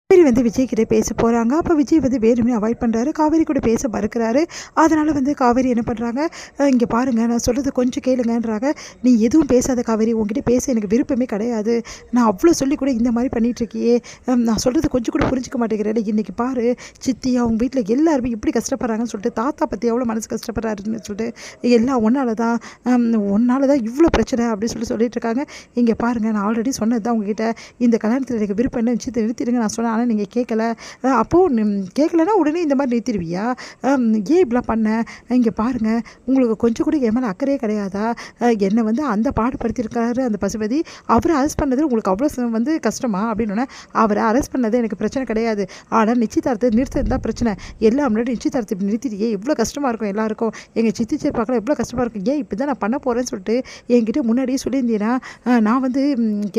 காவேரி விஜய் கிட்ட பேச போகிறாங்க. அப்போ விஜய் வேணுமே அவாய்ட் பண்ணுறாரு. காவேரி கூட பேச மறுக்கிறாரு. அதனால் காவேரி என்ன பண்ணுறாங்க, இங்கே பாருங்கள் நான் சொல்கிறது கொஞ்சம் கேளுங்கன்றாங்க. நீ எதுவும் பேசாத காவேரி, உங்ககிட்ட பேச எனக்கு விருப்பமே கிடையாது. நான் அவ்வளோ சொல்லி கூட இந்த மாதிரி பண்ணிகிட்ருக்கியே, நான் சொல்கிறது கொஞ்சம் கூட புரிஞ்சிக்க மாட்டேங்கிறேன். இன்றைக்கி பாரு சித்தி அவங்க வீட்டில் எல்லாருமே இப்படி கஷ்டப்படுறாங்கன்னு சொல்லிட்டு, தாத்தா பற்றி எவ்வளோ மனசு கஷ்டப்படுறாருன்னு சொல்லிட்டு, எல்லாம் ஒன்றால தான் இவ்வளோ பிரச்சனை அப்படின்னு சொல்லிட்டு இருக்காங்க. இங்கே பாருங்கள் நான் ஆல்ரெடி சொன்னது தான் உங்ககிட்ட, இந்த கல்யாணத்தில் எனக்கு விருப்பம் என்ன நிச்சயத்தை நிறுத்திடுங்க நான் சொன்னேன். ஆனால் நீங்கள் கேட்கல. அப்போது கேட்கலன்னா உடனே இந்த மாதிரி நிறுத்திடுவியா? ஏன் இப்படிலாம் பண்ண? இங்கே பாருங்கள் உங்களுக்கு கொஞ்சம் கூட என் மேலே அக்கறையே கிடையாதா? என்னை அந்த பாடுபடுத்தியிருக்காரு அந்த பசுபதி. அவரை அரெஸ்ட் பண்ணது உங்களுக்கு அவ்வளோ கஷ்டமா அப்படின்னோடனே, அவரை அரெஸ்ட் பண்ணது எனக்கு பிரச்சனை கிடையாது. ஆனால் நிச்சயதார்த்தத்தை நிறுத்தது தான் பிரச்சனை. எல்லாம் முன்னாடி நிச்சயதார்த்தத்தை இப்படி நிறுத்திடுயே எவ்வளோ கஷ்டமாக இருக்கும் எல்லாருக்கும். எங்கள் சித்தி பார்க்கலாம் எவ்வளோ கஷ்டமாக இருக்கும். ஏன் இப்படி தான் நான் பண்ண போகிறேன்னு சொல்லிட்டு என்கிட்ட முன்னாடியே சொல்லியிருந்தீங்கன்னா நான்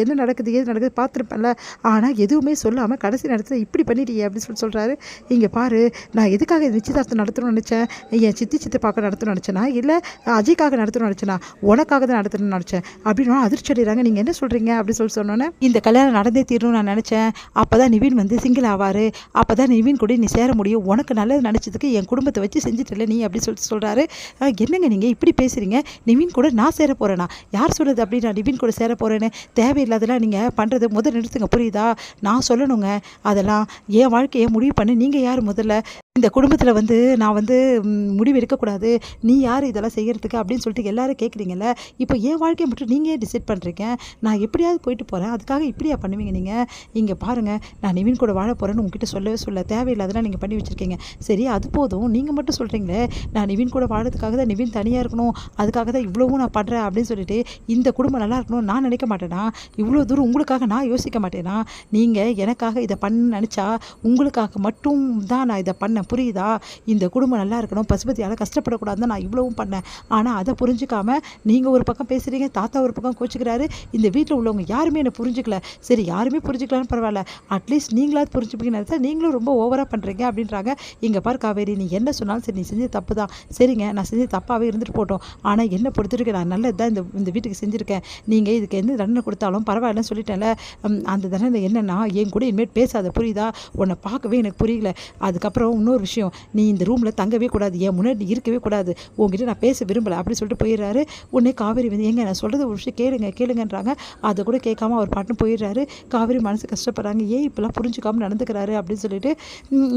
என்ன நடக்குது ஏது நடக்குது பார்த்துருப்பேன்ல. ஆனால் எதுவுமே சொல்லாமல் கடைசி நேரத்தில் இப்படி பண்ணிட்டியே அப்படின்னு சொல்கிறாரு. இங்கே பாரு நான் எதுக்காக நிச்சயதார்த்தம் நடத்தணும்னு நினச்சேன்? என் சித்தி பார்க்க நடத்தணும்னு நினச்சேனா, இல்லை அஜய்க்காக நடத்தணும்னு நினச்சேனா, உனக்காக தான் நடத்தணும்னு நினச்சேன் அப்படின்னு அதிர்ச்சி அடைகிறாங்க. நீங்கள் என்ன சொல்கிறீங்க அப்படின்னு சொன்னோன்னே, இந்த கல்யாணம் நடந்தே தீரணும்னு நான் நினச்சேன். அப்போ தான் நிவின் சிங்கிள் ஆவார். அப்போ தான் நிவின் கூட நீ சேர முடியும். உனக்கு நல்லது நினச்சதுக்கு என் குடும்பத்தை வச்சு செஞ்சுட்டல நீ அப்படி சொல்கிறாரு. என்னங்க நீங்கள் இப்படி பேசுகிறீங்க? நிவின் கூட நான் சேர போகிறேனா? யார் சொல்கிறது அப்படி நான் நிவின் கூட சேர போகிறேன்னு? தேவையில்லாதெல்லாம் நீங்கள் பண்ணுறது முதல் நிறுத்துங்க, புரியுதா? நான் சொல்லணுங்க அதெல்லாம். என் வாழ்க்கையை முடிவு பண்ணி நீங்கள் யார் முதல்ல? இந்த குடும்பத்தில் நான் முடிவு எடுக்கக்கூடாது. நீ யார் இதெல்லாம் செய்கிறதுக்கு அப்படின்னு சொல்லிட்டு எல்லாரும் கேட்குறீங்கல்ல. இப்போ என் வாழ்க்கையை மட்டும் நீங்கள் டிசைட் பண்ணுறீங்க. நான் எப்படியாவது போயிட்டு போகிறேன், அதுக்காக இப்படியா பண்ணுவீங்க நீங்கள்? இங்கே பாருங்கள் நான் நிவின் கூட வாழ போகிறேன்னு உங்ககிட்ட சொல்ல தேவையில்லாதெல்லாம் நீங்கள் பண்ணி வச்சுருக்கீங்க. சரி அது போதும். நீங்கள் மட்டும் சொல்கிறீங்களே நான் நிவின் கூட வாழறதுக்காக தான், நிவின் தனியாக இருக்கணும் அதுக்காக தான் இவ்வளவும் நான் பண்ணுறேன் அப்படின்னு சொல்லிட்டு, இந்த குடும்பம் நல்லா இருக்கணும் நான் நினைக்க மாட்டேனா? இவ்வளோ தூரம் உங்களுக்காக நான் யோசிக்க மாட்டேனா? நீங்கள் எனக்காக இதை பண்ண நினச்சா உங்களுக்காக மட்டும் தான் நான் இதை பண்ணேன், புரியுதா? இந்த குடும்பம் நல்லா இருக்கணும், பசுபதியால் கஷ்டப்படக்கூடாதுன்னு நான் இவ்வளவும் பண்ணேன். ஆனால் அதை புரிஞ்சிக்காம நீங்கள் ஒரு பக்கம் பேசுகிறீங்க, தாத்தா ஒரு பக்கம் கோச்சிக்கிறாரு. இந்த வீட்டில் உள்ளவங்க யாருமே என்னை புரிஞ்சிக்கல. சரி யாருமே புரிஞ்சிக்கலான்னு பரவாயில்ல, அட்லீஸ்ட் நீங்களாவது புரிஞ்சுப்பீங்கன்னு நீங்களும் ரொம்ப ஓவராக பண்ணுறீங்க அப்படின்றாங்க. இங்கே பாரு காவேரி, நீ என்ன சொன்னாலும் சரி, நீ செஞ்ச தப்பு தான். சரிங்க நான் செஞ்ச தப்பாகவே இருந்துட்டு போட்டோம். ஆனால் என்னை பொறுத்திருக்கு நான் நல்லது தான் இந்த வீட்டுக்கு செஞ்சுருக்கேன். நீங்கள் இதுக்கு எந்த தண்டனை கொடுத்தாலும் பரவாயில்லன்னு சொல்லிட்டேன்ல. அந்த தண்டனை என்னென்னா, என் கூட இனிமேல் பேசாத, புரியுதா? உன்னை பார்க்கவே எனக்கு புரியல. அதுக்கப்புறம் இன்னொரு விஷயம், நீ இந்த ரூமில் தங்கவே கூடாது, என் முன்னாடி இருக்கவே கூடாது, உங்ககிட்ட நான் பேச விரும்பலை அப்படின்னு சொல்லிட்டு போயிடுறாரு. உடனே காவேரி ஏங்க நான் சொல்கிறது ஒரு விஷயம் கேளுங்கன்றாங்க. அதை கூட கேட்காம அவர் பாட்டுன்னு போயிடுறாரு. காவேரி மனசு கஷ்டப்படுறாங்க. ஏன் இப்பெல்லாம் புரிஞ்சுக்காமல் நடந்துக்கிறாரு அப்படின்னு சொல்லிட்டு,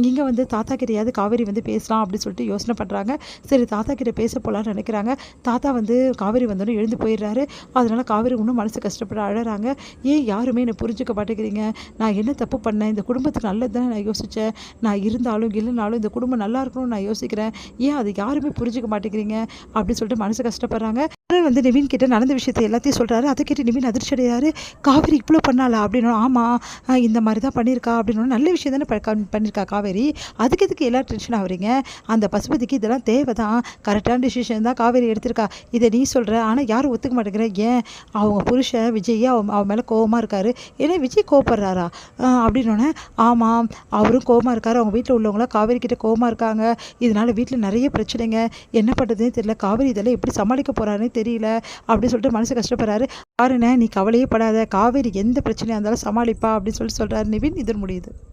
இங்கே தாத்தா கிட்டையாவது காவேரி பேசலாம் அப்படின்னு சொல்லிட்டு யோசனை பண்ணுறாங்க. சரி தாத்தா கிட்ட பேச போகலான்னு நினைக்கிறாங்க. தாத்தா காவேரி வந்தோடனே எழுந்து போயிடுறாரு. அதனால் காவேரி இன்னும் மனசு கஷ்டப்பட அழறாங்க. ஏன் யாருமே என்னை புரிஞ்சுக்க மாட்டேங்கிறீங்க? நான் என்ன தப்பு பண்ணேன்? இந்த குடும்பத்துக்கு நல்லது தானே நான் யோசித்தேன். நான் இருந்தாலும் இல்லைனாலும் இந்த குடும்பம் நல்லா இருக்கணும்னு நான் யோசிக்கிறேன். ஏன் அது யாருமே புரிஞ்சுக்க மாட்டேங்கிறீங்க அப்படின்னு சொல்லிட்டு மனசு கஷ்டப்படுறாங்க. நிவின் கிட்ட நடந்த விஷயத்தை எல்லாத்தையும் சொல்கிறாரு. அதை கேட்டு நிவின் அதிர்ச்சி அடைகிறாரு. காவேரி இவ்வளோ பண்ணாளா அப்படின்னு. ஆமாம் இந்த மாதிரி தான் பண்ணியிருக்கா அப்படின்னு. நல்ல விஷயம் தானே பண்ணியிருக்கா காவேரி, அதுக்கு எதுக்கு எல்லாரும் டென்ஷன் ஆகுறீங்க? அந்த பசுபதிக்கு இதெல்லாம் தேவை தான், கரெக்டான டிசிஷன் தான் காவேரி எடுத்திருக்கா. இதை நீ சொல்கிற, ஆனால் யாரும் ஒத்துக்க மாட்டேங்கிற. ஏன் அவங்க புருஷன் விஜய் அவன் மேலே கோவமாக இருக்காரு. ஏன்னா விஜய் கோவப்படுறாரா அப்படின்னோடனே, ஆமாம் அவரும் கோவமாக இருக்காரு. அவங்க வீட்டில் உள்ளவங்களாம் காவேரி கிட்ட கோவமாக இருக்காங்க. இதனால் வீட்டில் நிறைய பிரச்சனைங்க. என்ன பண்ணுறதுன்னு தெரியல. காவேரி இதெல்லாம் எப்படி சமாளிக்க போகிறாருன்னு தெரியல அப்படின்னு சொல்லிட்டு மனசு கஷ்டப்படுறாரு. பாருண்ணே நீ கவலையே படாத, காவேரி எந்த பிரச்சனையாக இருந்தாலும் சமாளிப்பா அப்படின்னு சொல்லிட்டு சொல்கிறாரு நிவின். இதன் முடியுது.